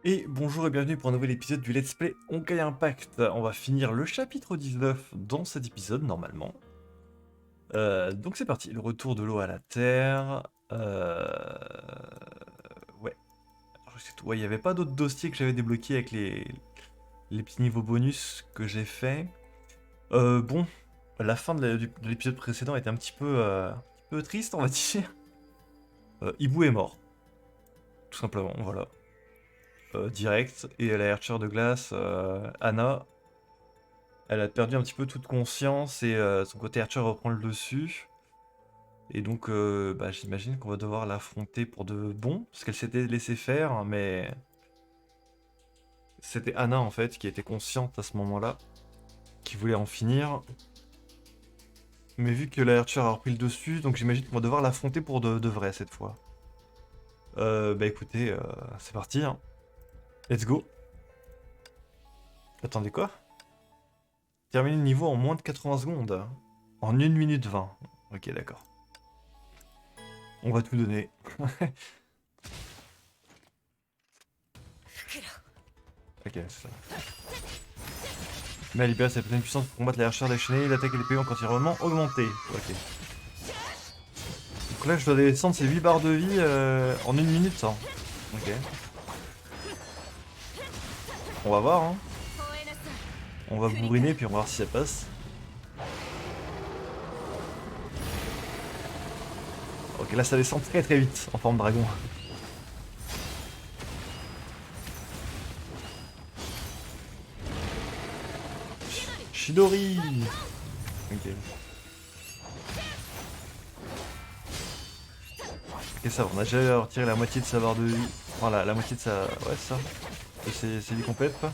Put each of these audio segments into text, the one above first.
Et bonjour et bienvenue pour un nouvel épisode du Let's Play Honkai Impact. On va finir le chapitre 19 dans cet épisode normalement. Donc c'est parti, le retour de l'eau à la terre. Ouais, c'est tout. Ouais, il n'y avait pas d'autres dossiers que j'avais débloqués avec les petits niveaux bonus que j'ai fait. Bon, la fin de l'épisode précédent était un petit peu triste on va dire. Ibu est mort, tout simplement, voilà. Direct, et la Archer de glace, Anna. Elle a perdu un petit peu toute conscience et son côté Archer reprend le dessus. Et donc, bah, j'imagine qu'on va devoir l'affronter pour de bon, parce qu'elle s'était laissée faire, hein, mais c'était Anna en fait qui était consciente à ce moment-là, qui voulait en finir. Mais vu que la Archer a repris le dessus, donc j'imagine qu'on va devoir l'affronter pour de vrai cette fois. Bah écoutez, c'est parti, hein. Let's go. Attendez quoi? Terminer le niveau en moins de 80 secondes. En 1 minute 20. Ok, d'accord. On va tout donner. Ok, c'est ça. Mais elle libère sa pleine puissance pour combattre les archers déchaînés, l'attaque et l'épée ont continuellement augmenté. Ok. Donc là, je dois descendre ces 8 barres de vie en 1 minute. Hein. Ok. On va voir, hein. On va bourriner, puis on va voir si ça passe. Ok, là, ça descend très très vite, en forme dragon. Chidori. Ok. Ok, ça va, on a déjà retiré la moitié de sa barre de vie. Voilà, la moitié de sa... Ouais, c'est ça. C'est vie complète, quoi.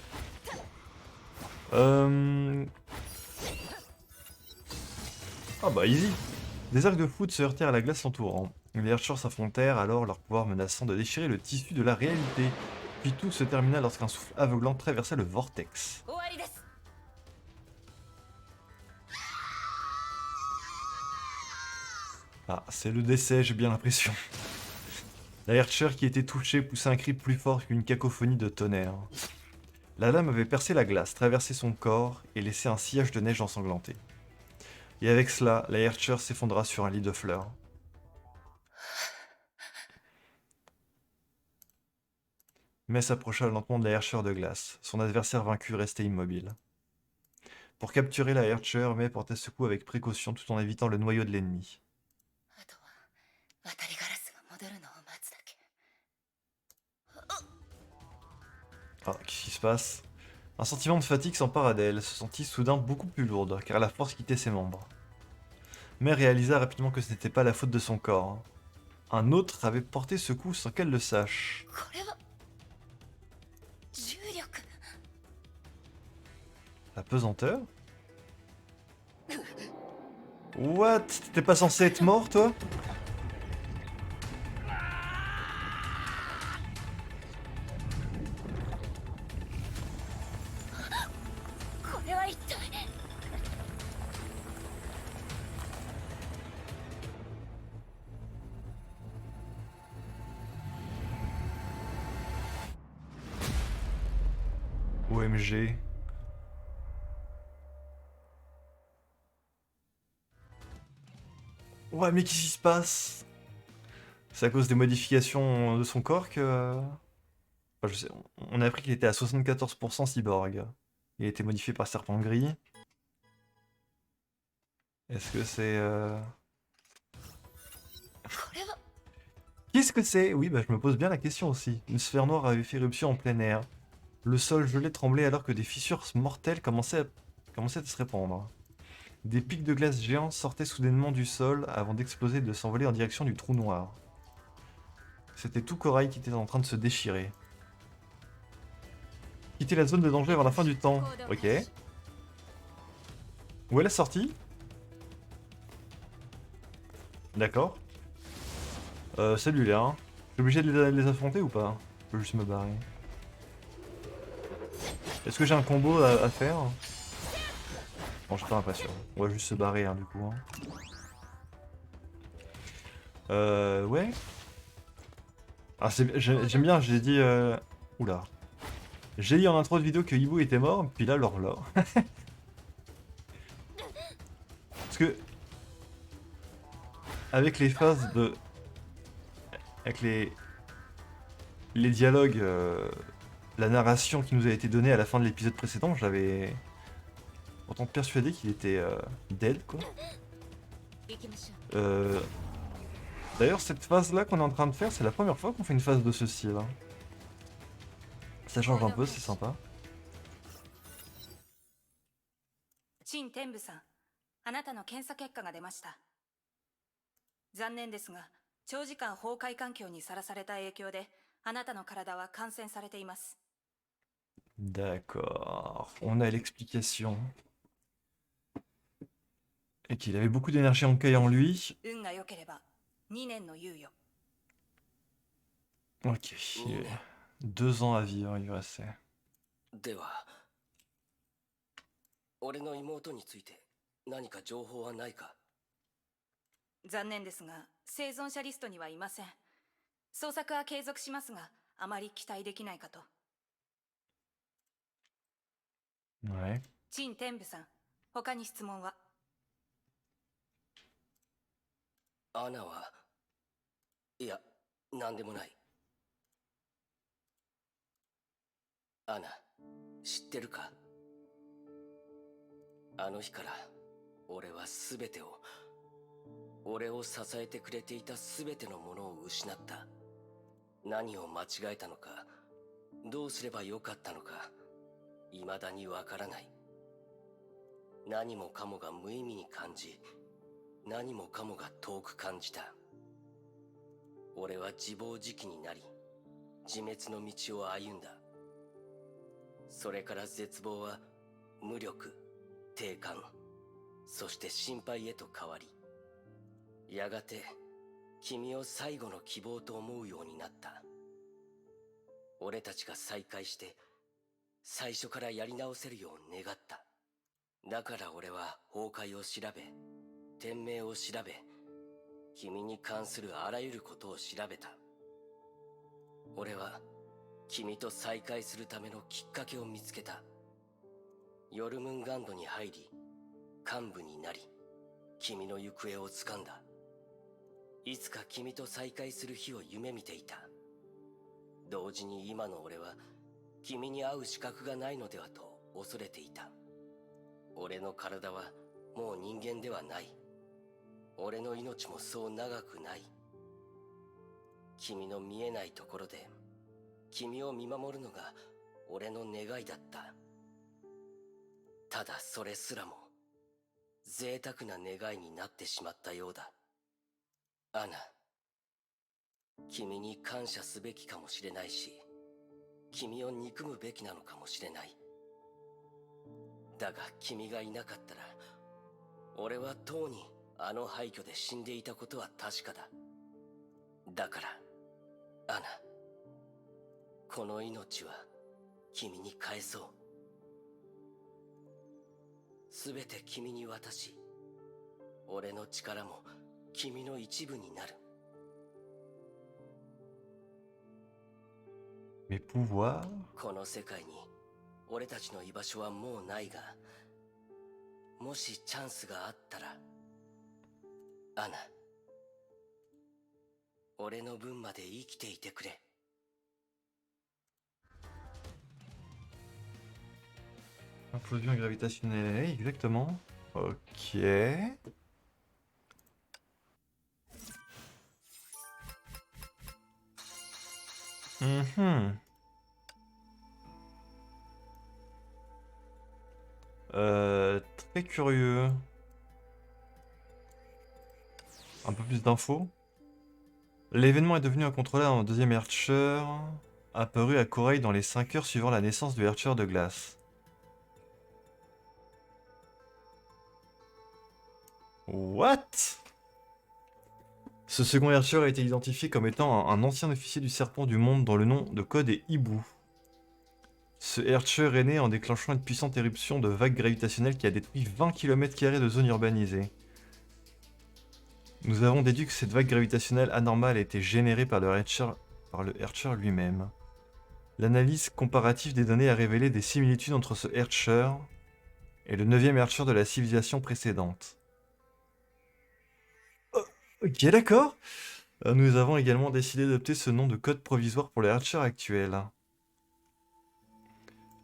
Ah bah, easy. Des arcs de foot se heurtèrent à la glace entourant. Les archers s'affrontèrent alors, leur pouvoir menaçant de déchirer le tissu de la réalité. Puis tout se termina lorsqu'un souffle aveuglant traversa le vortex. Ah, c'est le décès, j'ai bien l'impression. La Archer qui était touchée poussa un cri plus fort qu'une cacophonie de tonnerre. La lame avait percé la glace, traversé son corps et laissé un sillage de neige ensanglanté. Et avec cela, la Archer s'effondra sur un lit de fleurs. Mais s'approcha lentement de la Archer de glace. Son adversaire vaincu restait immobile. Pour capturer la Archer, Mei portait ce coup avec précaution tout en évitant le noyau de l'ennemi. Ah, qu'est-ce qui se passe? Un sentiment de fatigue s'empara d'elle, elle se sentit soudain beaucoup plus lourde, car la force quittait ses membres. Mei réalisa rapidement que ce n'était pas la faute de son corps. Un autre avait porté ce coup sans qu'elle le sache. La pesanteur? What? T'étais pas censé être mort, toi? OMG. Ouais, mais qu'est-ce qui se passe? C'est à cause des modifications de son corps que... Enfin, je sais, on a appris qu'il était à 74% cyborg. Il a été modifié par Serpent Gris. Est-ce que c'est... Qu'est-ce que c'est? Oui, bah je me pose bien la question aussi. Une sphère noire avait fait éruption en plein air. Le sol gelé tremblait alors que des fissures mortelles commençaient à se répandre. Des pics de glace géants sortaient soudainement du sol avant d'exploser et de s'envoler en direction du trou noir. C'était tout corail qui était en train de se déchirer. Quitter la zone de danger avant la fin du temps. Ok. Où est la sortie? D'accord. Salut là. Hein. Je suis obligé de les affronter ou pas? Je peux juste me barrer. Est-ce que j'ai un combo à faire? Bon, je suis pas sûr. On va juste se barrer hein, du coup. Hein. Ouais. Ah, j'aime bien, j'ai dit... Oula. J'ai dit en intro de vidéo que Hibou était mort, puis là, là. Parce que, avec les phases de... Avec les dialogues, la narration qui nous a été donnée à la fin de l'épisode précédent, j'avais pourtant persuadé qu'il était dead, quoi. Euh, D'ailleurs, cette phase-là qu'on est en train de faire, c'est la première fois qu'on fait une phase de ce style. Hein. Ça change un peu, c'est sympa. 陳天部さん、あなたの検査結果が出ました。残念ですが、長時間崩壊環境にさらされた影響で、あなたの体は感染されています。D'accord, on a l'explication. Et qu'il avait beaucoup d'énergie en caille en lui. 運が良ければ、2年の猶予。Ok, 2 ans à vivre, il lui restait. では、俺の妹について何か情報はないか？残念ですが、生存者リストにはいません。捜索は継続しますが、あまり期待できないかと。Ouais. 陳天部さん、他に質問は？アナは、いや、なんでもない。アナ、知ってるか？あの日から俺は全てを、俺を支えてくれていた全てのものを失った。何を間違えたのか、どうすればよかったのか、未だにわからない。何もかもが無意味に感じ、何もかもが遠く感じた。俺は自暴自棄になり、自滅の道を歩んだ。それから絶望は無力、低感、そして心配へと変わり、やがて君を最後の希望と思うようになった。俺たちが再会して最初からやり直せるよう願った。だから俺は崩壊を調べ、天命を調べ、君に関するあらゆることを調べた。俺は君と再会するためのきっかけを見つけた。ヨルムンガンドに入り、幹部になり、君の行方をつかんだ。いつか君と再会する日を夢見ていた。同時に今の俺は君に会う資格がないのではと恐れていた。俺の体はもう人間ではない。俺の命もそう長くない。君の見えないところで君を見守るのが俺の願いだった。ただそれすらも贅沢な願いになってしまったようだ。アナ、君に感謝すべきかもしれないし、君を憎むべきなのかもしれない。だが君がいなかったら、俺はとうにあの廃墟で死んでいたことは確かだ。だから、アナ、この命は君に返そう。すべて君に渡し、俺の力も君の一部になる。Mes pouvoirs? この世界に俺たちの居場所はもうないが、もしチャンスがあったら、アナ、俺の分まで生きていてくれ。Implosion gravitationnelle, exactement. Ok. Mhm. Très curieux. Un peu plus d'infos. L'événement est devenu incontrôlable en deuxième Archer, apparu à Corey dans les 5 heures suivant la naissance du Archer de glace. What? Ce second Archer a été identifié comme étant un ancien officier du Serpent du Monde dont le nom de code est Hibou. Ce Archer est né en déclenchant une puissante éruption de vagues gravitationnelles qui a détruit 20 km² de zones urbanisées. Nous avons déduit que cette vague gravitationnelle anormale a été générée par le Archer lui-même. L'analyse comparative des données a révélé des similitudes entre ce Archer et le 9e Archer de la civilisation précédente. Oh, ok, d'accord. Nous avons également décidé d'adopter ce nom de code provisoire pour les Archers actuels.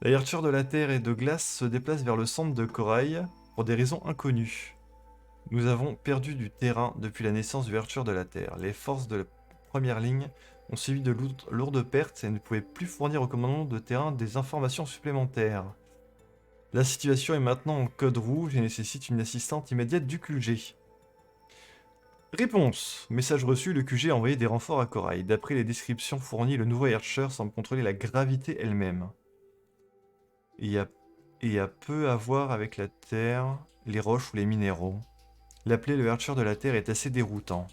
Les Archers de la Terre et de glace se déplacent vers le centre de Corail pour des raisons inconnues. Nous avons perdu du terrain depuis la naissance du Archer de la Terre. Les forces de la première ligne ont subi de lourdes pertes et ne pouvaient plus fournir au commandement de terrain des informations supplémentaires. La situation est maintenant en code rouge et nécessite une assistante immédiate du QG. Réponse. Message reçu, le QG a envoyé des renforts à Corail. D'après les descriptions fournies, le nouveau Archer semble contrôler la gravité elle-même. Il y a peu à voir avec la Terre, les roches ou les minéraux. L'appeler le Archer de la Terre est assez déroutant.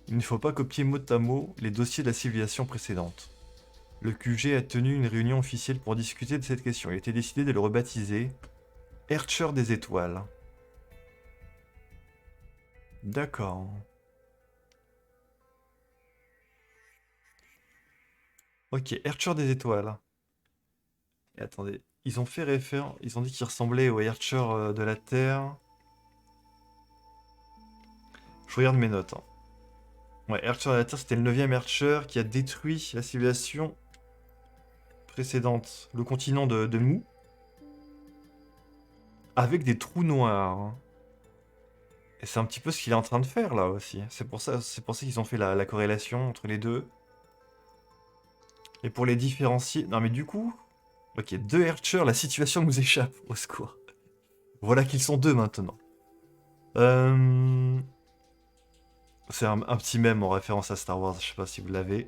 Il ne faut pas copier mot à mot les dossiers de la civilisation précédente. Le QG a tenu une réunion officielle pour discuter de cette question. Il a été décidé de le rebaptiser Archer des étoiles. D'accord. Ok, Archer des étoiles. Et attendez, ils ont fait référence, ils ont dit qu'il ressemblait au Archer de la Terre. Je regarde mes notes. Hein. Ouais, Archer de la Terre, c'était le 9e Archer qui a détruit la civilisation précédente, le continent de Mu, avec des trous noirs. Hein. Et c'est un petit peu ce qu'il est en train de faire là aussi. C'est pour ça qu'ils ont fait la corrélation entre les deux. Et pour les différencier... Non mais du coup... Ok, 2 Archers, la situation nous échappe, au secours. Voilà qu'ils sont 2 maintenant. C'est un petit mème en référence à Star Wars, je sais pas si vous l'avez.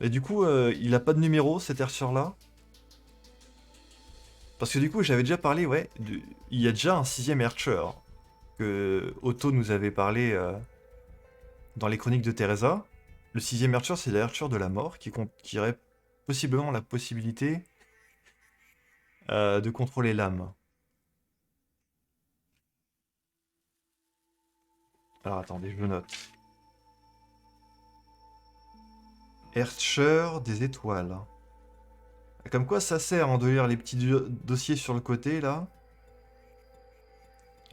Et du coup, il a pas de numéro cet Archer-là. Parce que du coup, j'avais déjà parlé, ouais, il y a déjà un 6e Archer. Que Otto nous avait parlé dans les chroniques de Teresa. Le 6e Archer, c'est l'Archer de la mort, qui aurait possiblement la possibilité de contrôler l'âme. Alors attendez, je note. Archer des étoiles. Comme quoi ça sert hein, de lire les petits dossiers sur le côté là.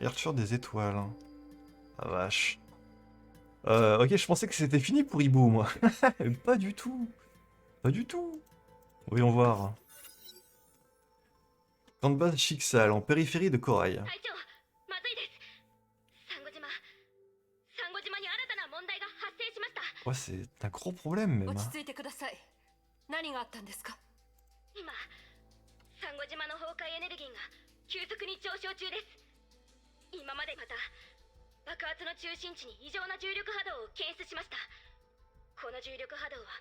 Archer des étoiles. Ah vache. Ok, je pensais que c'était fini pour Ibu, moi. Pas du tout. Pas du tout. Voyons voir. Camp de base Chixal, en périphérie de Corail. 隊長まずいですサンゴ島サンゴ島に新たな問題が発生しました Ouais, c'est un gros problème même. 落ち Hein. 着いてください何があったんですか今サンゴ島の崩壊エネルギーが急速に上昇中です今までまた爆発の中心地に異常な重力波動を検出しましたこの重力波動は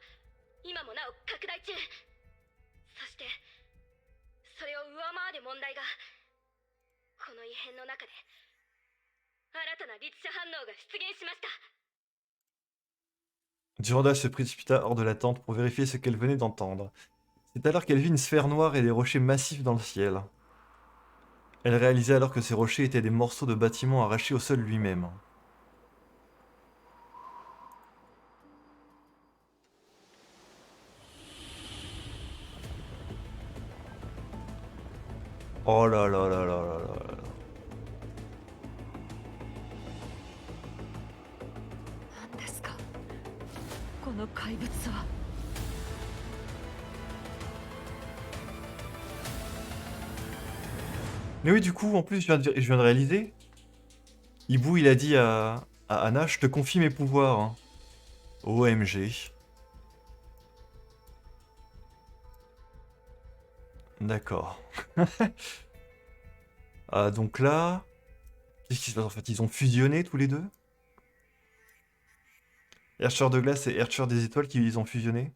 今もなお拡大中そしてそれを上回る問題がこの異変の中で新たな律射反応が出現しました Duranda se précipita hors de la tente pour vérifier ce qu'elle venait d'entendre. C'est alors qu'elle vit une sphère noire et des rochers massifs dans le ciel. Elle réalisait alors que ces rochers étaient des morceaux de bâtiments arrachés au sol lui-même. Oh là là là là là là là. 何ですかこの怪物は Mais oui, du coup, en plus, je viens de réaliser. Ibu, il a dit à Anna, je te confie mes pouvoirs. Hein. OMG. D'accord. Donc là... Qu'est-ce qui se passe en fait? Ils ont fusionné tous les deux? Archer de glace et Archer des étoiles qui ils ont fusionné?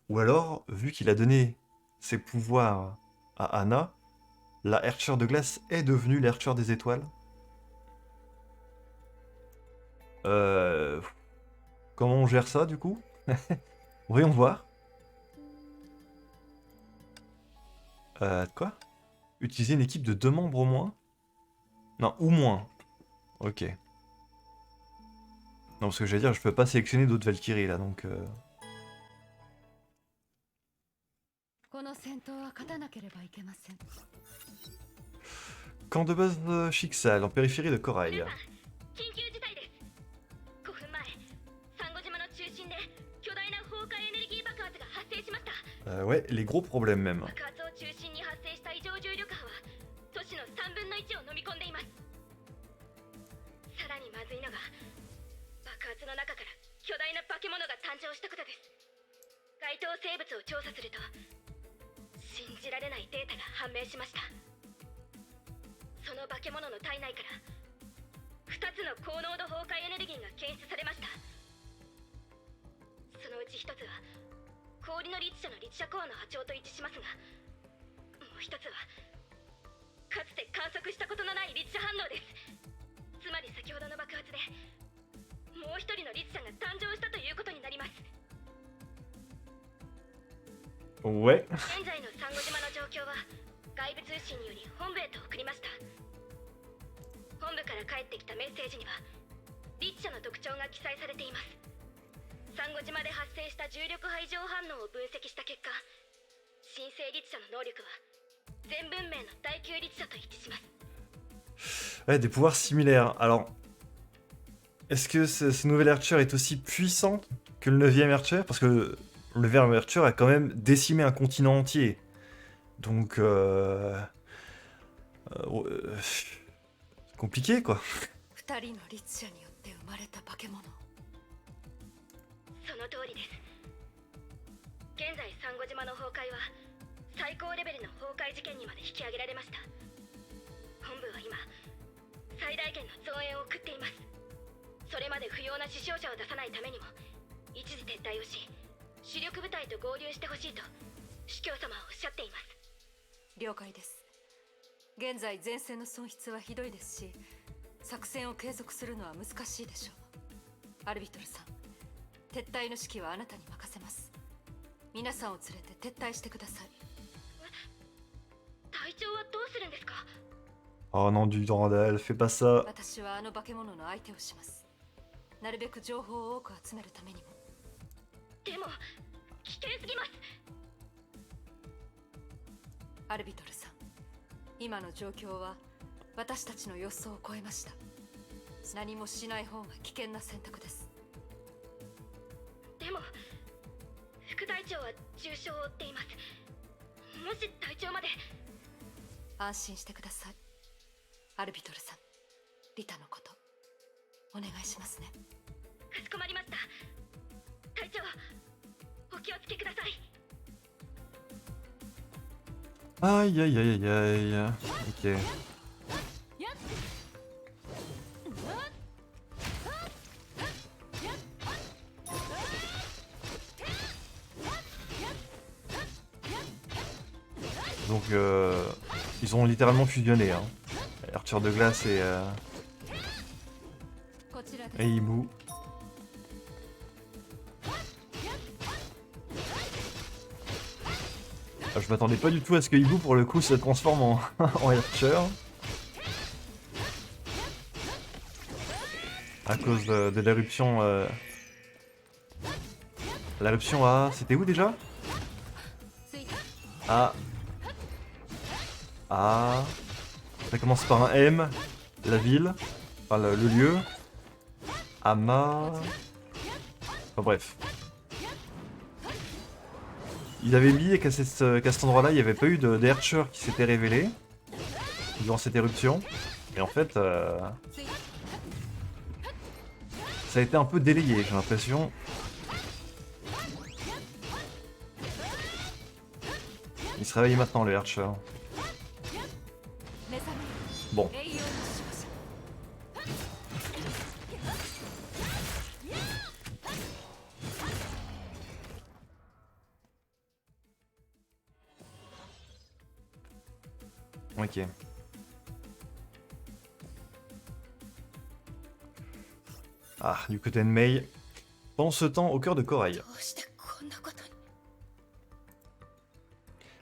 Ou alors, vu qu'il a donné ses pouvoirs à Anna, la Archer de glace est devenue l'Archer des étoiles? Comment on gère ça du coup? Voyons voir. Quoi? Utiliser une équipe de 2 membres au moins? Non, ou moins. Ok. Non, parce que j'allais dire, je peux pas sélectionner d'autres Valkyries là, donc... この戦闘は勝たなければいけません。 Camp de base de Chixal, en périphérie de Corail. 緊急事態です。5分前、サンゴ島の中心で巨大な崩壊エネルギー爆発が発生しました。 Ouais, les gros problèmes même. 爆発を中心に発生した異常重力波は都市の3分の1を飲み込んでいます。さらにまずいのが、爆発の中から巨大な化け物が誕生したことです。該当生物を調査すると信じられないデータが判明しました。その化け物の体内から2つの高濃度崩壊エネルギーが検出されました。そのうち1つは氷の律者の律者コアの波長と一致しますが、もう1つはかつて観測したことのない律者反応です。つまり先ほどの爆発でもう1人の律者が誕生したということになります。 Ouais. 現在のサンゴ島の状況は外部通信により本部へと送りました。本部から返ってきたメッセージには律者の特徴が記載されています。サンゴ島で発生した重力波異常反応を分析した結果、新生律者の能力は全文明の第9律者と一致します。 Ouais, des pouvoirs similaires. Alors, est-ce que ce nouvel Archer est aussi puissant que le 9e Archer? Parce que le 9e Archer a quand même décimé un continent entier. Donc, c'est compliqué, quoi. 2人の律者によって生まれた化け物。その通りです。現在サンゴ島の崩壊は最高レベルの崩壊事件にまで引き上げられました。本部は今最大限の増援を送っています。それまで不要な死傷者を出さないためにも一時撤退をし、主力部隊と合流してほしいと主教様はおっしゃっています。了解です。現在前線の損失はひどいですし、作戦を継続するのは難しいでしょう。アルビトルさん、撤退の指揮はあなたに任せます。皆さんを連れて撤退してください。隊長はどうするんですか？ Oh non, du Durandal, fais pas ça. 私はあの化け物の相手をします。なるべく情報を多く集めるためにも。でも危険すぎます。アルビトルさん、今の状況は私たちの予想を超えました。何もしない方が危険な選択です。でも副隊長は重傷を負っています。もし隊長まで。安心してください。アルビトルさん、リタのことお願いしますね。かしこまりました。隊長、お気をつけください。 Aïe, aïe, aïe, aïe, aïe. Ok. Donc, ils ont littéralement fusionné, hein. Arthur de glace et Hibou. Je m'attendais pas du tout à ce que Hibou pour le coup se transforme en, en Archer. À cause de l'éruption. L'éruption à. C'était où déjà? Ah. Ah. Ça commence par un M. La ville. Enfin le lieu. Ama. Enfin bref. Il avait oublié qu'à cet endroit-là, il n'y avait pas eu de Archer qui s'était révélé durant cette éruption. Et en fait, ça a été un peu délayé, j'ai l'impression. Il se réveille maintenant, le Archer. Bon. Ok. Ah, du côté de Mei. Pendant ce temps, au cœur de Corail.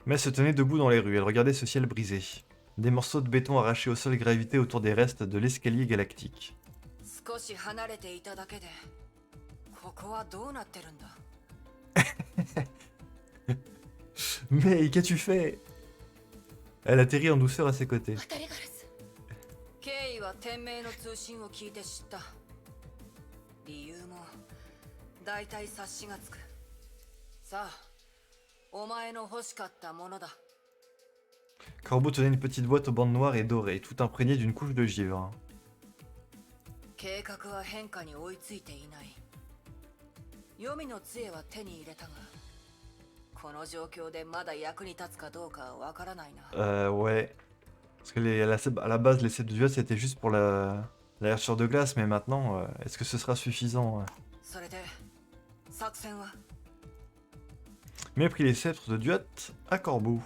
Mei se tenait debout dans les rues, elle regardait ce ciel brisé. Des morceaux de béton arrachés au sol gravitaient autour des restes de l'escalier galactique. Mais qu'as-tu fait? Elle atterrit en douceur à ses côtés. 渡りガラス。経緯は天命の通信を聞いて知った。理由も大体察しがつく。さあ、お前の欲しかったものだ。 Corbeau tenait une petite boîte aux bandes noires et dorées, tout imprégnée d'une couche de givre. 計画は変化に追いついていない。黄泉の杖は手に入れたが、この状況でまだ役に立つかどうかはわからないな。Ouais. Parce que à la base, les cèpes de Duat, c'était juste pour la hercheur de glace, mais maintenant, est-ce que ce sera suffisant? それで作戦は Mais pris les sceptres de Duat à Corbeau.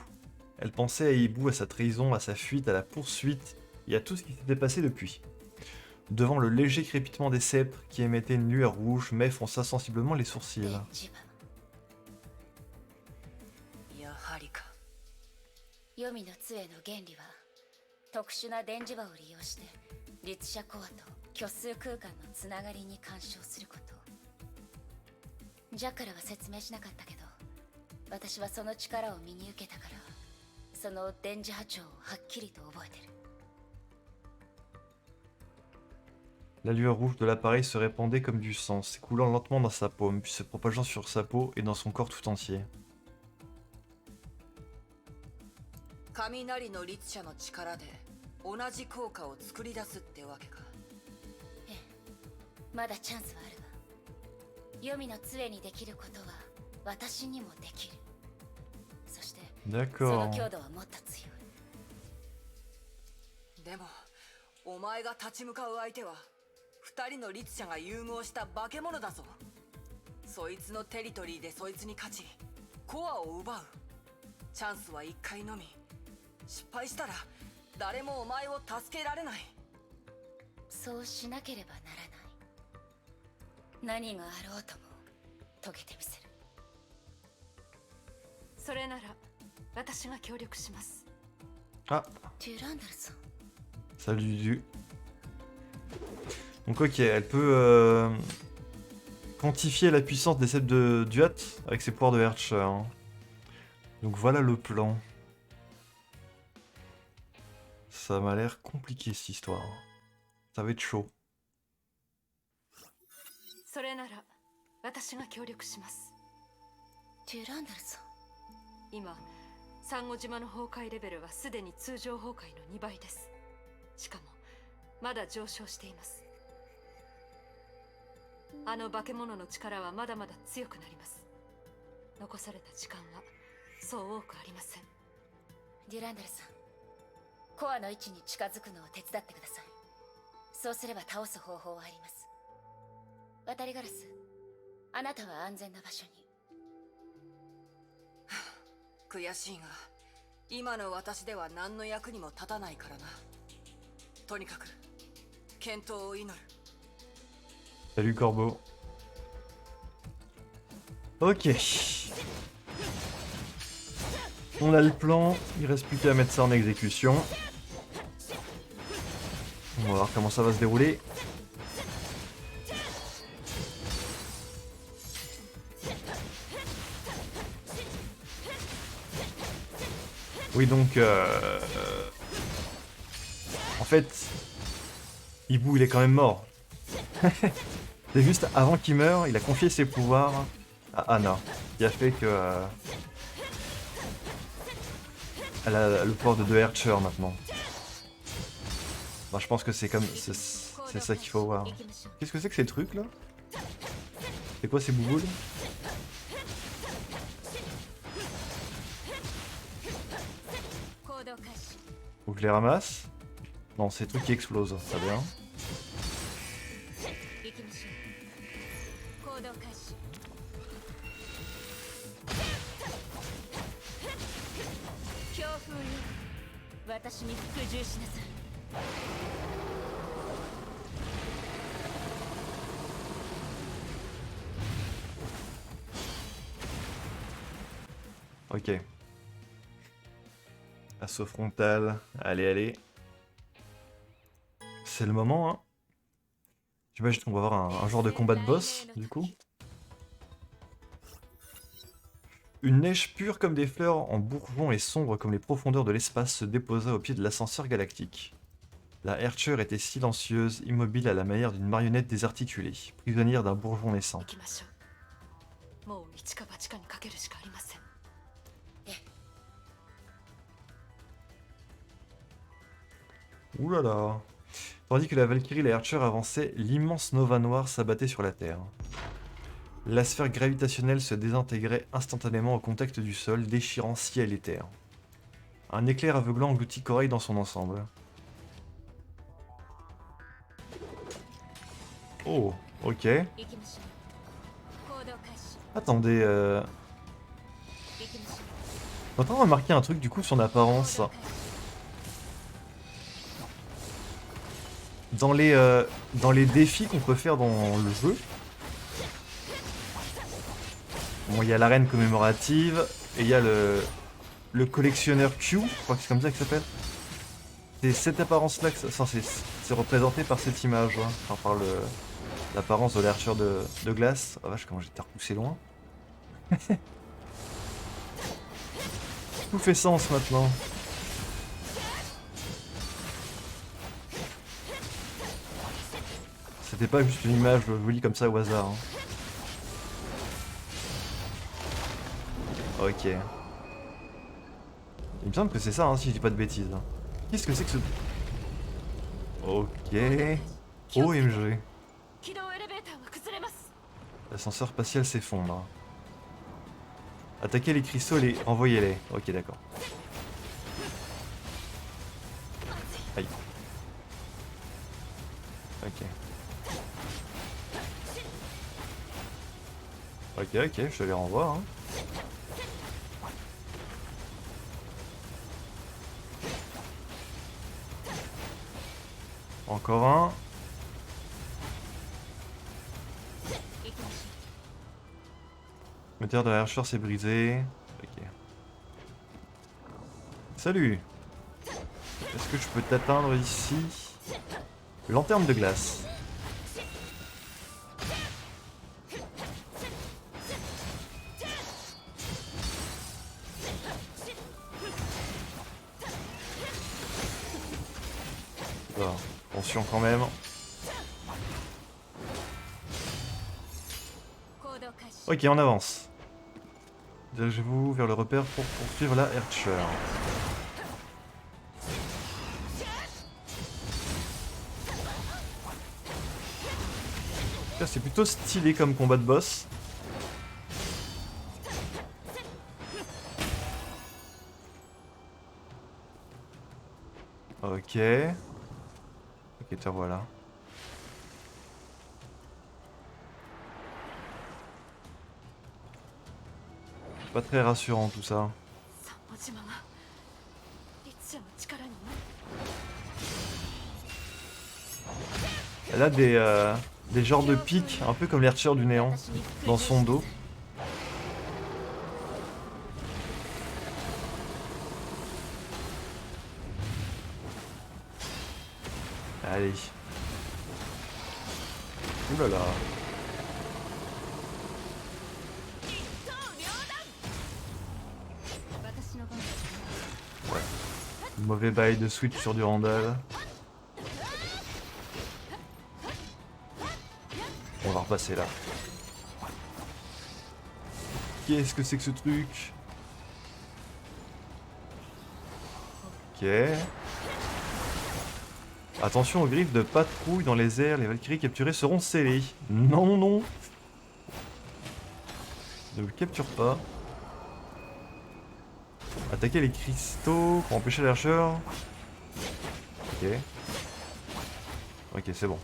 Elle pensait à Hibou, à sa trahison, à sa fuite, à la poursuite, et à tout ce qui s'était passé depuis. Devant le léger crépitement des sceptres qui émettaient une lueur rouge, Mei fronça sensiblement les sourcils. やはりか。黄泉の杖の原理は特殊な電磁場を利用して律者コアと虚数空間のつながりに干渉すること。ジャッカラは説明しなかったけど、私はその力を身に受けたから、その電磁波長をはっきりと覚えてる。 La lueur rouge de l'appareil se répandait comme du sang, s'écoulant lentement dans sa paume, puis se propageant sur sa peau et dans son corps tout entier. 雷の律者の力で同じ効果を作り出すってわけか。ええ、まだチャンスはあるわ。黄泉の杖にできることは私にもできる。そしてその D'accord. 強度はもっと強い。でもお前が立ち向かう相手は二人の律者が融合した化け物だぞ。そいつのテリトリーでそいつに勝ちコアを奪う。チャンスは一回のみ。失敗したら誰もお前を助けられない。そうしなければならない。何があろうとも遂げてみせる。それなら私が協力します。 Ah, デュランダルさん。 salut du. Donc ok, elle peut quantifier la puissance des cèpes de Duat avec ses pouvoirs de Herrscher. Hein. Donc voilà le plan. Ça m'a l'air compliqué cette histoire. Ça va être chaud. それなら私が協力します。デュランダルさん。今サンゴ島の崩壊レベルはすでに通常崩壊の2倍です。しかもまだ上昇しています。あの化け物の力はまだまだ強くなります。残された時間はそう多くありません。デュランダルさん、コアの位置に近づくのを手伝ってください。そうすれば倒す方法はあります。渡りガラス、あなたは安全な場所に。悔しいが今の私では何の役にも立たないからな。とにかく健闘を祈る。 Salut Corbeau. Ok. On a le plan, il reste plus qu'à mettre ça en exécution. On va voir comment ça va se dérouler. Oui donc en fait Hibou il est quand même mort. C'est juste avant qu'il meure, il a confié ses pouvoirs à Anna, qui a fait que elle a le pouvoir de 2 Herrscher maintenant. Bah, je pense que c'est comme c'est ça qu'il faut voir. Qu'est-ce que c'est que ces trucs là? C'est quoi ces bouboules? Faut que je les ramasse? Non, c'est des trucs qui explosent, très bien. 行きましょう。行動開始。強風よ、私に服従しなさい。Ok. Assaut frontal. Allez, allez. C'est le moment, hein. J'imagine qu'on va avoir un genre de combat de boss, du coup. Une neige pure comme des fleurs en bourgeons et sombre comme les profondeurs de l'espace se déposa au pied de l'ascenseur galactique. La Archer était silencieuse, immobile à la manière d'une marionnette désarticulée, prisonnière d'un bourgeon naissant. 行きましょう。もう一か八かにかけるしかありません。 Ouh là là. Tandis que la Valkyrie et la Archer avançaient, l'immense nova noire s'abattait sur la Terre. La sphère gravitationnelle se désintégrait instantanément au contact du sol, déchirant ciel et terre. Un éclair aveuglant engloutit Corail dans son ensemble. Oh, ok. 行きましょう。行動開始。 Attendez, 行きましょう。 je suis en train de remarquer un truc du coup sur son apparence. 行動開始。 Dans les défis qu'on peut faire dans le jeu, bon, il y a l'arène commémorative et il y a le collectionneur Q, je crois que c'est comme ça que ça s'appelle. C'est cette apparence-là, c'est représenté par cette image, hein, enfin par l'apparence de l'archer de glace. Oh vache, comment j'étais repoussé loin. Tout fait sens maintenant. C'était pas juste une image jolie comme ça au hasard. Hein. Ok. Il me semble que c'est ça, hein, si je dis pas de bêtises. Qu'est-ce que c'est que ce... Ok. OMG. 軌道エレベーターが崩れます。 L'ascenseur spatial s'effondre. Attaquez les cristaux et envoyez-les. Ok, d'accord. Aïe. Ok. Ok, je te les renvoie. Hein. Encore un. 行きましょ Le moteur de la Archer s'est brisé. Ok. Salut. Est-ce que je peux t'atteindre ici? Lanterne de glace. Bon, attention quand même. う。行動開始。 Ok, on avance. Dirigez-vous vers le repère pour poursuivre la Archer. Là, c'est plutôt stylé comme combat de boss. Ok. Ok, te voilà. Pas très rassurant tout ça. 三文島が律者の力になる。 Elle a des genres de pics, un peu comme l'Archer du néant, dans son dos. Allez. Ouh là là. Ouais. Mauvais bail de switch sur du Randall. On va repasser là. Qu'est-ce que c'est que ce truc? Ok. Attention aux griffes de patrouille dans les airs, les Valkyries capturées seront scellées. Non, non. Ne le capture pas. Attaquer les cristaux pour empêcher l'archer. Ok. Ok, c'est bon.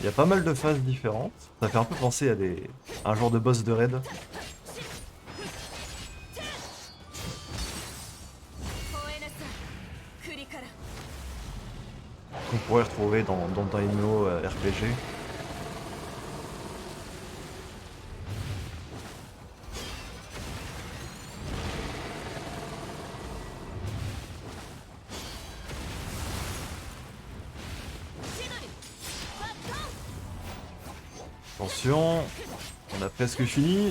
Il y a pas mal de phases différentes. Ça fait un peu penser à un genre de boss de raid. 放映なさい。栗から。 Qu'on pourrait retrouver dans les MMO RPG. Attention, on a presque fini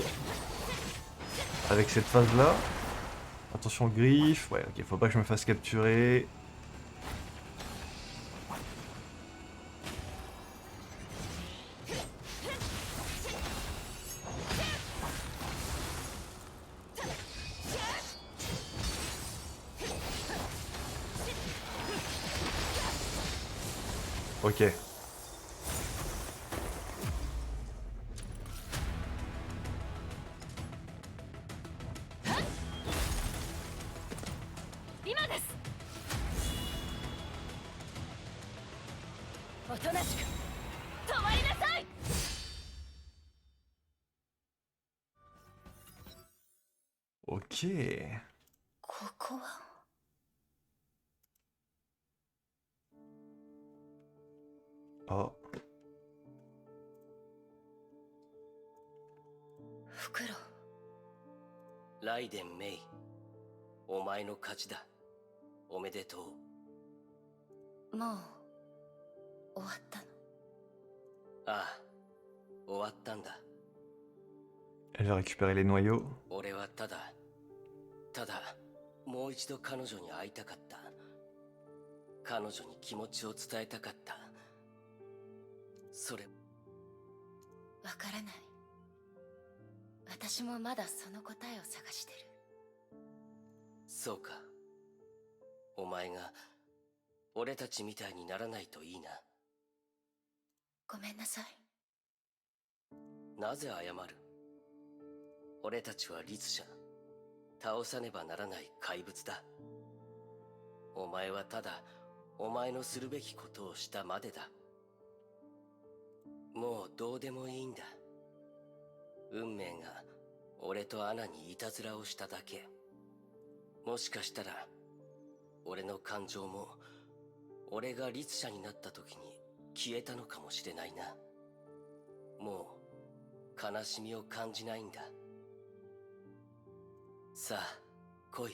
avec cette phase là. Attention griffe, ouais ok, faut pas que je me fasse capturer. Ok. Ok. ここは。Oh. 袋。ライデン・メイ、お前の勝ちだ。おめでとう。もう終わったの？ああ、終わったんだ。Elle va récupérer les noyaux. 俺はただもう一度彼女に会いたかった。彼女に気持ちを伝えたかった。それわからない。私もまだその答えを探してる。そうか。お前が俺たちみたいにならないといいな。ごめんなさい。なぜ謝る？俺たちは律者。倒さねばならない怪物だ。お前はただお前のするべきことをしたまでだ。もうどうでもいいんだ。運命が俺とアナにいたずらをしただけ。もしかしたら俺の感情も俺が律者になった時に消えたのかもしれないな。もう悲しみを感じないんだ。さあ来い。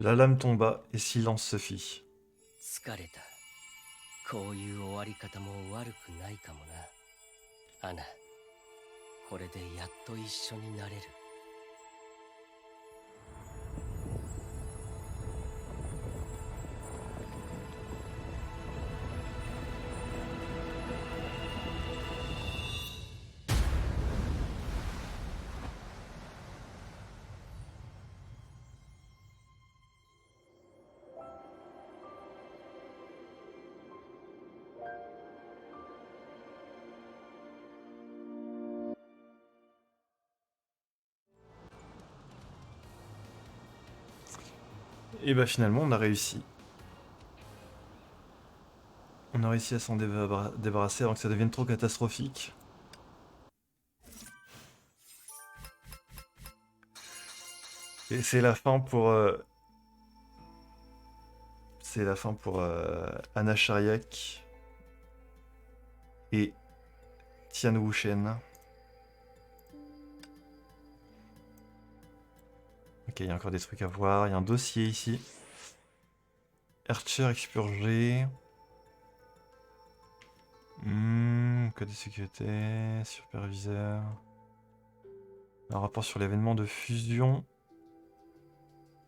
La lame tomba et silence se fit. 疲れた。こういう終わり方も悪くないかもな。アナ、これでやっと一緒になれる。Et bah finalement on a réussi. On a réussi à s'en débarrasser avant que ça devienne trop catastrophique. Et c'est la fin pour... c'est la fin pour Anna Shariak et Tian Wuchen. Ok, il y a encore des trucs à voir. Il y a un dossier ici. Archer expurgé. Code de sécurité. Superviseur. Un rapport sur l'événement de fusion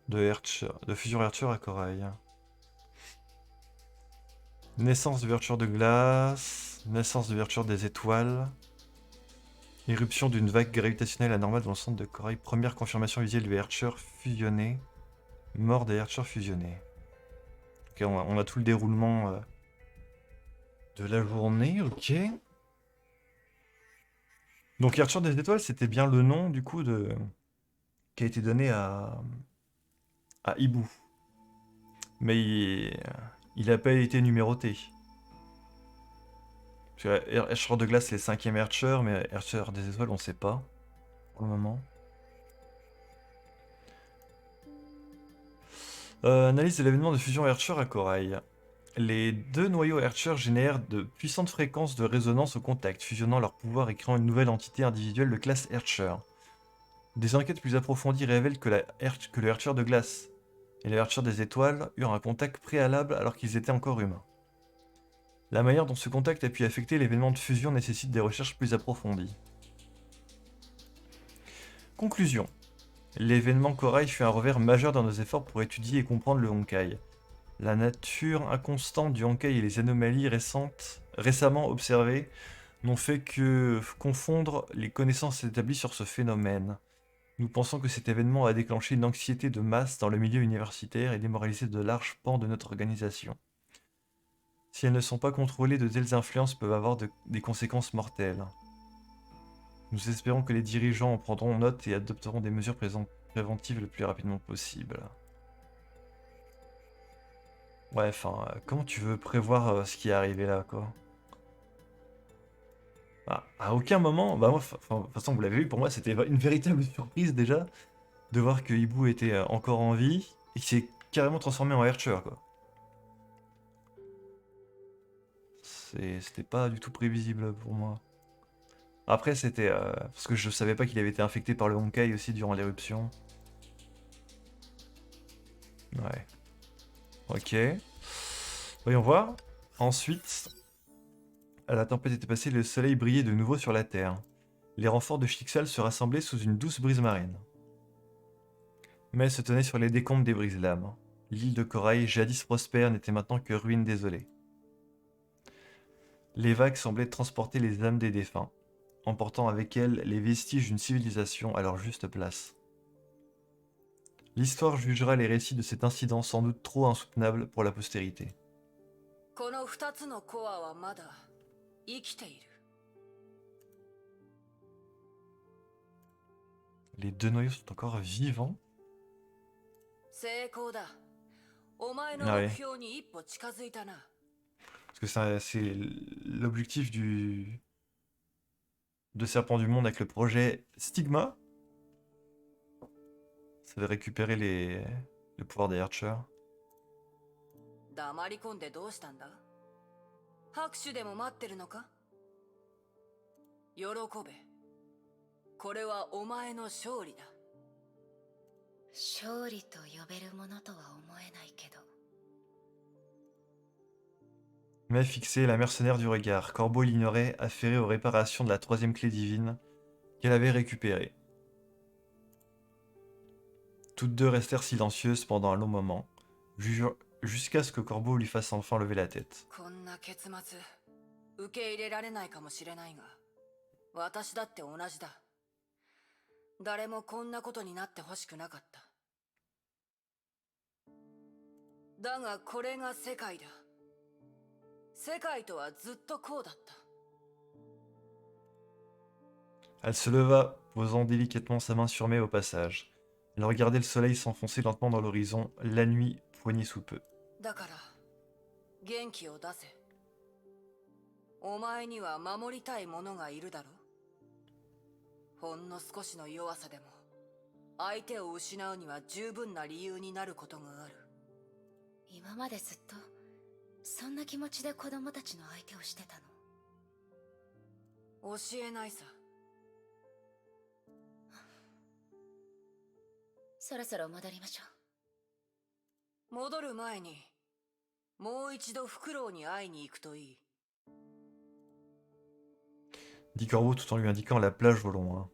de Archer. De fusion Archer à Corail. Naissance de Virture de glace. Naissance de Virture des étoiles. Éruption d'une vague gravitationnelle anormale dans le centre de Corail. Première confirmation visuelle des Archers fusionnés. Mort des Archers fusionnés. Ok, on a tout le déroulement de la journée, ok. Donc Archer des étoiles, c'était bien le nom du coup de qui a été donné à Ibu. Mais il n'a pas été numéroté. Archer de glace, c'est le 5e Archer, mais Archer des étoiles, on sait pas pour le moment. Analyse de l'événement de fusion Archer à Corail. Les deux noyaux Archer génèrent de puissantes fréquences de résonance au contact, fusionnant leurs pouvoirs et créant une nouvelle entité individuelle de classe Archer. Des enquêtes plus approfondies révèlent que le Archer de glace et le Archer des étoiles eurent un contact préalable alors qu'ils étaient encore humains. La manière dont ce contact a pu affecter l'événement de fusion nécessite des recherches plus approfondies. Conclusion. L'événement Korai fut un revers majeur dans nos efforts pour étudier et comprendre le Honkai. La nature inconstante du Honkai et les anomalies récemment observées n'ont fait que confondre les connaissances établies sur ce phénomène. Nous pensons que cet événement a déclenché une anxiété de masse dans le milieu universitaire et démoralisé de larges pans de notre organisation. Si elles ne sont pas contrôlées, de telles influences peuvent avoir des conséquences mortelles. Nous espérons que les dirigeants en prendront note et adopteront des mesures préventives le plus rapidement possible. Ouais, enfin, comment tu veux prévoir ce qui est arrivé là, quoi? Ah, à aucun moment, bah moi, de toute façon, vous l'avez vu, pour moi, c'était une véritable surprise déjà de voir que Ibu était encore en vie et qu'il s'est carrément transformé en Archer, quoi. C'était pas du tout prévisible pour moi. Après, c'était parce que je savais pas qu'il avait été infecté par le Honkai aussi durant l'éruption. Ouais. Ok. Voyons voir. Ensuite, la tempête était passée et le soleil brillait de nouveau sur la terre. Les renforts de Chixal se rassemblaient sous une douce brise marine. Mais se tenait sur les décombres des brise-lames. L'île de Corail, jadis prospère, n'était maintenant que ruine désolée. Les vagues semblaient transporter les âmes des défunts, emportant avec elles les vestiges d'une civilisation à leur juste place. L'histoire jugera les récits de cet incident sans doute trop insoutenable pour la postérité. この2つのコアはまだ生きている。 Les deux noyaux sont encore vivants? 成功だ。お前の Ah 目 oui. 標に一歩近づいたな。 Parce que c'est l'objectif de Serpent du Monde avec le projet Stigma. C'est de récupérer le pouvoir des Archers. 黙り込んでどうしたんだ？拍手でも待ってるのか？喜べ。これはお前の勝利だ。勝利と呼べるものとは思えないけど。 Mais fixé la mercenaire du regard, Corbeau l'ignorait, affairé aux réparations de la troisième clé divine qu'elle avait récupérée. Toutes deux restèrent silencieuses pendant un long moment, jusqu'à ce que Corbeau lui fasse enfin lever la tête. こんな結末、受け入れられないかもしれないが、私だって同じだ。誰もこんなことになってほしくなかった。だがこれが世界だ。世界とはずっとこうだった。 Elle se leva, posant délicatement sa main sur Mei au passage. Elle regardait le soleil s'enfoncer lentement dans l'horizon, la nuit poignée sous peu. だから元気を出せ。お前には守りたい者がいるだろ。ほんの少しの弱さでも相手を失うには十分な理由になることがある。今までずっとそんな気持ちで子供たちの相手をしてたの？教えないさ。そろそろ戻りましょう。戻る前にもう一度フクロウに会いに行くといい。 Dit Corbeau tout en lui indiquant la plage au loin.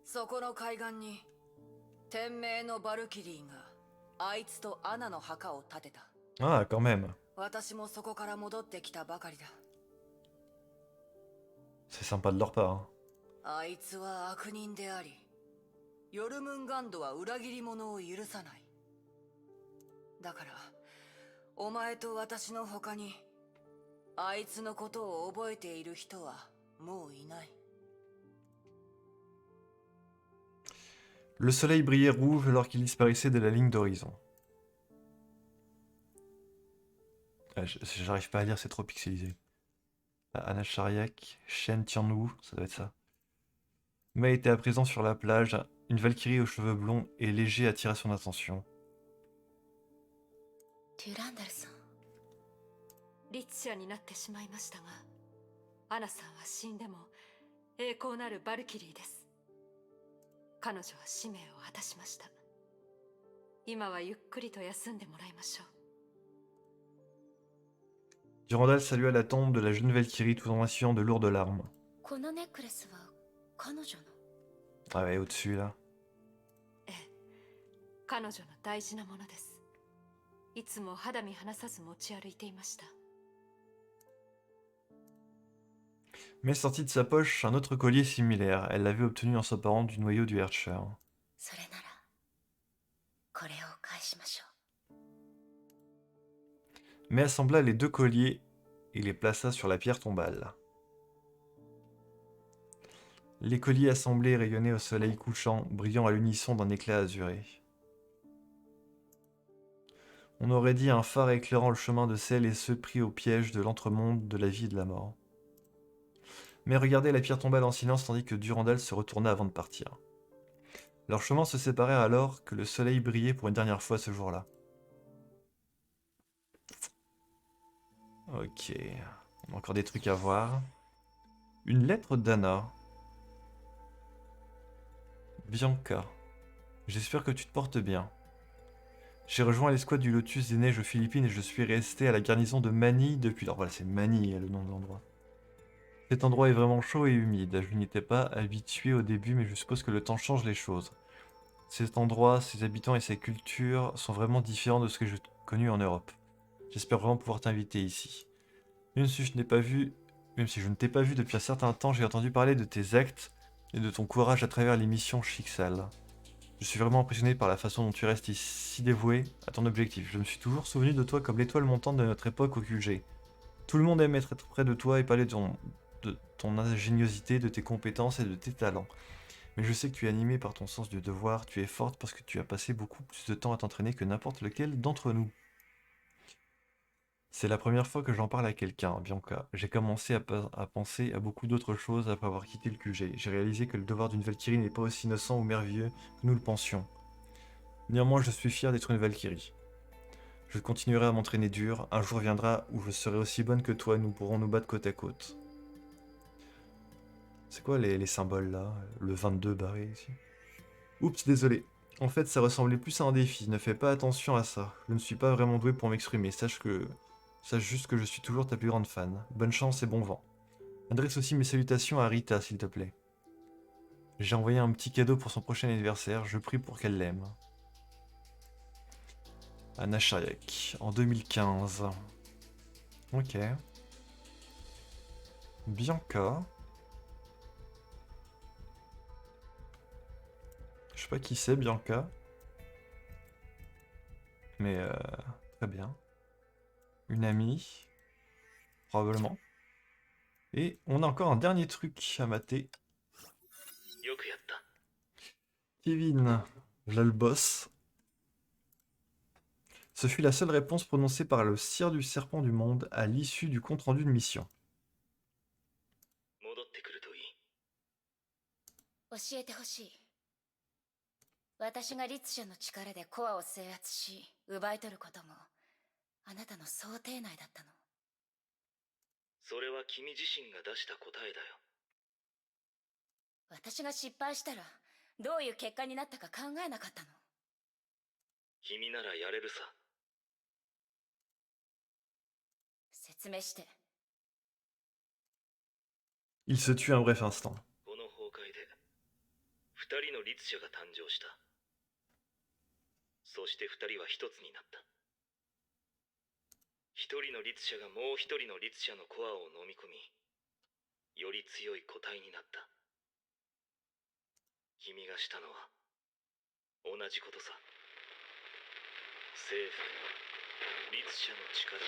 そこの海岸に天命のバルキリーがあいつとアナの墓を建てた。 Ah, quand même. 私もそこから戻ってきたばかりだ。 C'est sympa de leur part. Hein. あいつは悪人であり、ヨルムンガンドは裏切り者を許さない。だから、お前と私の他に、あいつのことを覚えている人はもういない。 Le soleil brillait rouge alors qu'il disparaissait de la ligne d'horizon. Ah, j'arrive pas à lire, c'est trop pixelisé. Anna Chariak, Shen Tianwu, ça doit être ça. Mei était à présent sur la plage, une valkyrie aux cheveux blonds et léger attira son attention. デュランダルさん。律者になってしまいましたが、アナさんは死んでも栄光なるバルキリーです。彼女は使命を果たしました。今はゆっくりと休んでもらいましょう。Durandal salua la tombe de la jeune Valkyrie tout en essuyant de lourdes larmes. このネックレスは彼女の。 Ah ouais, au-dessus là. 彼女の大事なものです。いつも肌身離さず持ち歩いていました。 Mais sortit de sa poche un autre collier similaire. Elle l'avait obtenu en s'emparant du noyau du Hercher. それならこれを返しましょ Mais assembla les deux colliers et les plaça sur la pierre tombale. Les colliers assemblés rayonnaient au soleil couchant, brillant à l'unisson d'un éclat azuré. On aurait dit un phare éclairant le chemin de celles et ceux pris au piège de l'entremonde de la vie et de la mort. Mais regardait la pierre tombale en silence tandis que Durandal se retourna avant de partir. Leurs chemins se séparèrent alors que le soleil brillait pour une dernière fois ce jour-là. Ok, on a encore des trucs à voir. Une lettre d'Anna. Bianca, j'espère que tu te portes bien. J'ai rejoint l'escouade du Lotus des Neiges aux Philippines et je suis resté à la garnison de Manille depuis... Alors voilà, c'est Manille le nom de l'endroit. Cet endroit est vraiment chaud et humide. Je n'y étais pas habitué au début, mais je suppose que le temps change les choses. Cet endroit, ses habitants et sa culture sont vraiment différents de ce que j'ai connu en Europe. J'espère vraiment pouvoir t'inviter ici. Même si je ne t'ai pas vu depuis un certain temps, j'ai entendu parler de tes actes et de ton courage à travers l'émission Schicksal. Je suis vraiment impressionné par la façon dont tu restes si dévoué à ton objectif. Je me suis toujours souvenu de toi comme l'étoile montante de notre époque au QG. Tout le monde aime être près de toi et parler de ton ingéniosité, de tes compétences et de tes talents. Mais je sais que tu es animé par ton sens du devoir, tu es forte parce que tu as passé beaucoup plus de temps à t'entraîner que n'importe lequel d'entre nous. C'est la première fois que j'en parle à quelqu'un, Bianca. J'ai commencé à penser à beaucoup d'autres choses après avoir quitté le QG. J'ai réalisé que le devoir d'une Valkyrie n'est pas aussi innocent ou merveilleux que nous le pensions. Néanmoins, je suis fier d'être une Valkyrie. Je continuerai à m'entraîner dur. Un jour viendra où je serai aussi bonne que toi et nous pourrons nous battre côte à côte. C'est quoi les symboles là? Le 22 barré ici. Oups, désolé. En fait, ça ressemblait plus à un défi. Ne fais pas attention à ça. Je ne suis pas vraiment doué pour m'exprimer. Sache juste que je suis toujours ta plus grande fan. Bonne chance et bon vent. Adresse aussi mes salutations à Rita, s'il te plaît. J'ai envoyé un petit cadeau pour son prochain anniversaire. Je prie pour qu'elle l'aime. Anna Chariek, en 2015. Ok. Bianca. Je sais pas qui c'est, Bianca. Mais très bien. Une amie. Probablement. Et on a encore un dernier truc à mater. Kevin, là le boss. Ce fut la seule réponse prononcée par le sire du serpent du monde à l'issue du compte-rendu de mission. 教えてほしい。私が律者の力でコアを制圧し奪い取ることもあなたの想定内だったの。それは君自身が出した答えだよ。私が失敗したらどういう結果になったか考えなかったの。君ならやれるさ。説明して。Il se tue un bref instant. この崩壊で二人の律者が誕生した。そして二人は一つになった。一人の律者がもう一人の律者のコアを飲み込み、より強い個体になった。君がしたのは同じことさ。政府、律者の力を。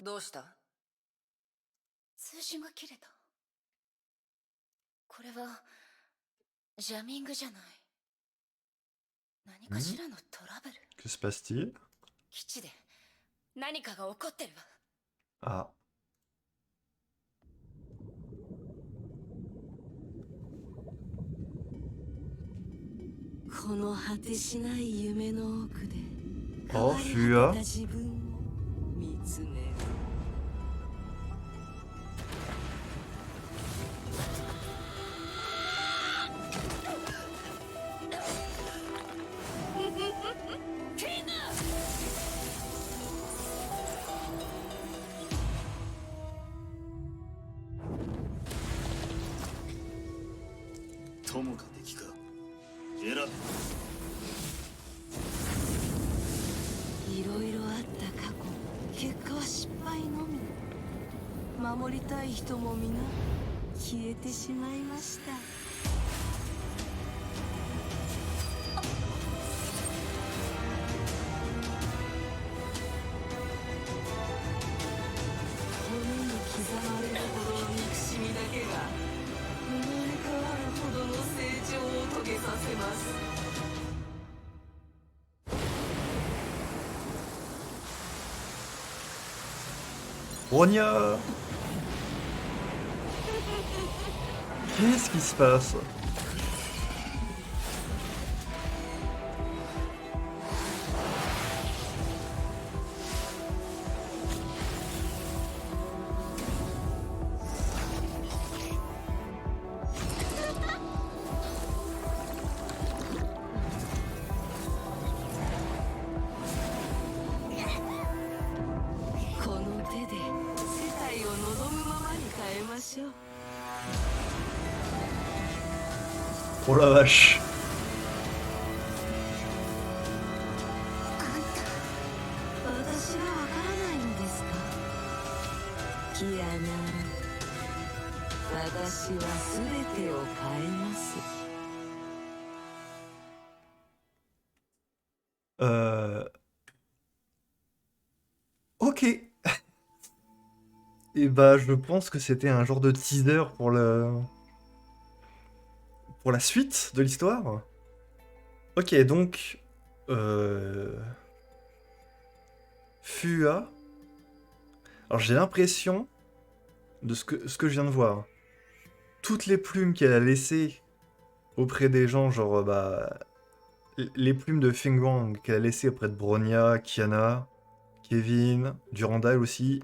え？どうした？通信が切れた。これはジャミングじゃない。何かしらのトラブル。Que se passe-t-il? 基地で何かが起こってるわ。Ah. この果てしない夢の奥で Oh, Fua. 自分を見つめる。いろいろあった過去、結果は失敗のみ。守りたい人も皆消えてしまいました。骨に刻まれるほどの憎しみだけが生まれ変わるほどの成長を遂げさせます。Bronya! Qu'est-ce qui se passe? Oh la vache! 私がわからないのですか？キアナ、私は全てを変えます。Ok. Et bah, je pense que c'était un genre de teaser pour pour la suite de l'histoire. Ok, donc Fua. Alors j'ai l'impression de ce que je viens de voir. Toutes les plumes qu'elle a laissées auprès des gens, genre bah les plumes de Fengwang qu'elle a laissées auprès de Bronya, Kiana, Kevin, Durandal aussi.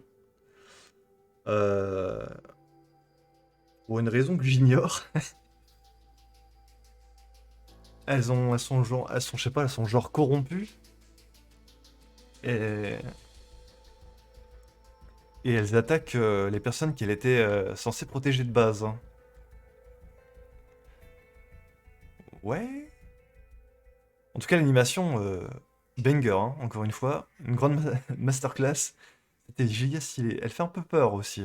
Pour une raison que j'ignore. elles sont genre, je sais pas, elles sont genre corrompues. Et elles attaquent les personnes qu'elle était censée protéger de base. Hein. Ouais. En tout cas, l'animation, banger, hein, encore une fois. Une grande masterclass. C'était giga stylé. Elle fait un peu peur aussi.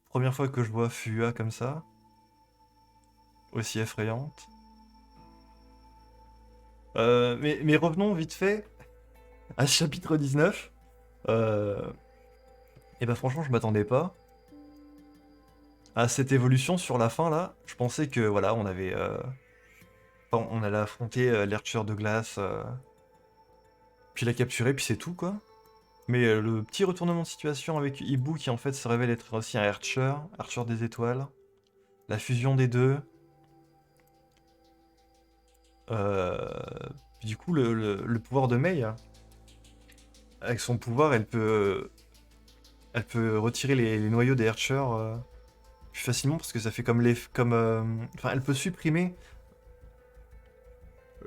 Première fois que je vois Fua comme ça. Aussi effrayante. Mais revenons vite fait à ce chapitre 19. Et bah franchement, je m'attendais pas à cette évolution sur la fin là. Je pensais que voilà, on avait... enfin, on allait affronter l'Archer de glace, puis la capturer, puis c'est tout quoi. Mais le petit retournement de situation avec Ibu qui en fait se révèle être aussi un Archer, Archer des étoiles. La fusion des deux. Puis du coup, le pouvoir de Mei, hein. Avec son pouvoir, elle peut retirer les noyaux des Archers plus facilement parce que ça fait comme les... Enfin, elle peut supprimer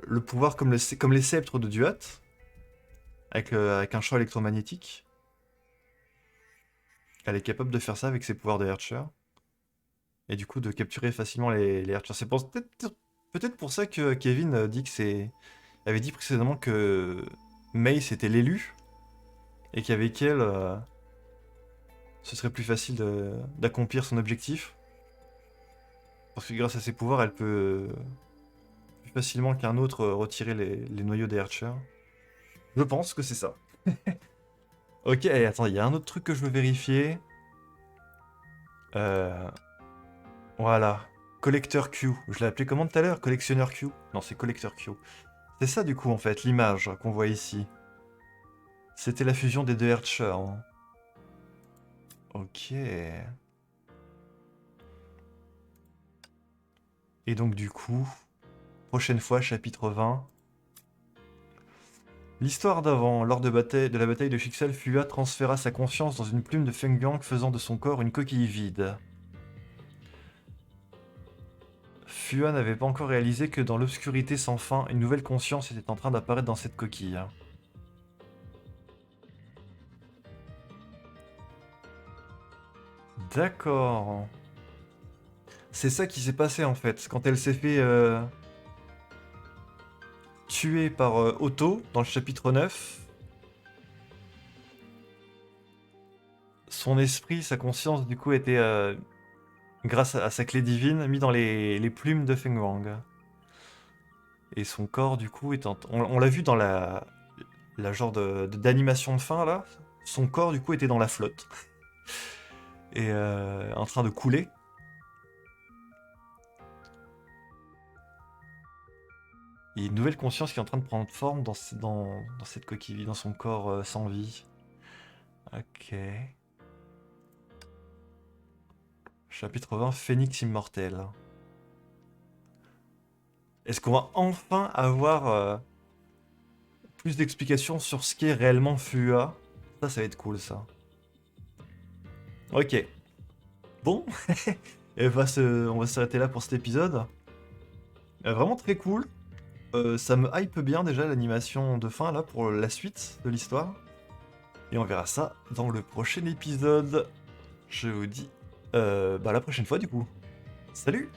le pouvoir comme les sceptres de Duat avec un champ électromagnétique. Elle est capable de faire ça avec ses pouvoirs de Archer. Et du coup, de capturer facilement les Archers. C'est peut-être pour ça que Kevin dit que c'est... avait dit précédemment que Mei c'était l'élu. Et qu'avec elle, ce serait plus facile d'accomplir son objectif. Parce que grâce à ses pouvoirs, elle peut plus facilement qu'un autre retirer les noyaux des Archers. Je pense que c'est ça. Ok, et attends, il y a un autre truc que je veux vérifier. Voilà. Collecteur Q. Je l'ai appelé comment tout à l'heure? Collectionneur Q? Non, c'est collecteur Q. C'est ça du coup en fait, l'image qu'on voit ici. C'était la fusion des deux Archers. Hein. Ok. Et donc du coup, prochaine fois, chapitre 20. L'histoire d'avant, lors de la bataille de Shixel, Fua transféra sa conscience dans une plume de Fengbiang faisant de son corps une coquille vide. Fua n'avait pas encore réalisé que dans l'obscurité sans fin, une nouvelle conscience était en train d'apparaître dans cette coquille. D'accord. C'est ça qui s'est passé en fait, quand elle s'est fait tué par Otto dans le chapitre 9. Son esprit, sa conscience, du coup, était, grâce à sa clé divine, mis dans les plumes de Feng Wang. Et son corps, du coup, on l'a vu dans la genre d'animation de fin, là. Son corps, du coup, était dans la flotte. Et en train de couler. Il y a une nouvelle conscience qui est en train de prendre forme dans cette coquille vide, dans son corps sans vie. Ok. Chapitre 20, Phénix immortel. Est-ce qu'on va enfin avoir plus d'explications sur ce qu'est réellement Fua? Ça va être cool, ça. Ok. Bon, on va s'arrêter là pour cet épisode. Vraiment très cool. Ça me hype bien déjà l'animation de fin là pour la suite de l'histoire. Et on verra ça dans le prochain épisode. Je vous dis à la prochaine fois du coup. Salut!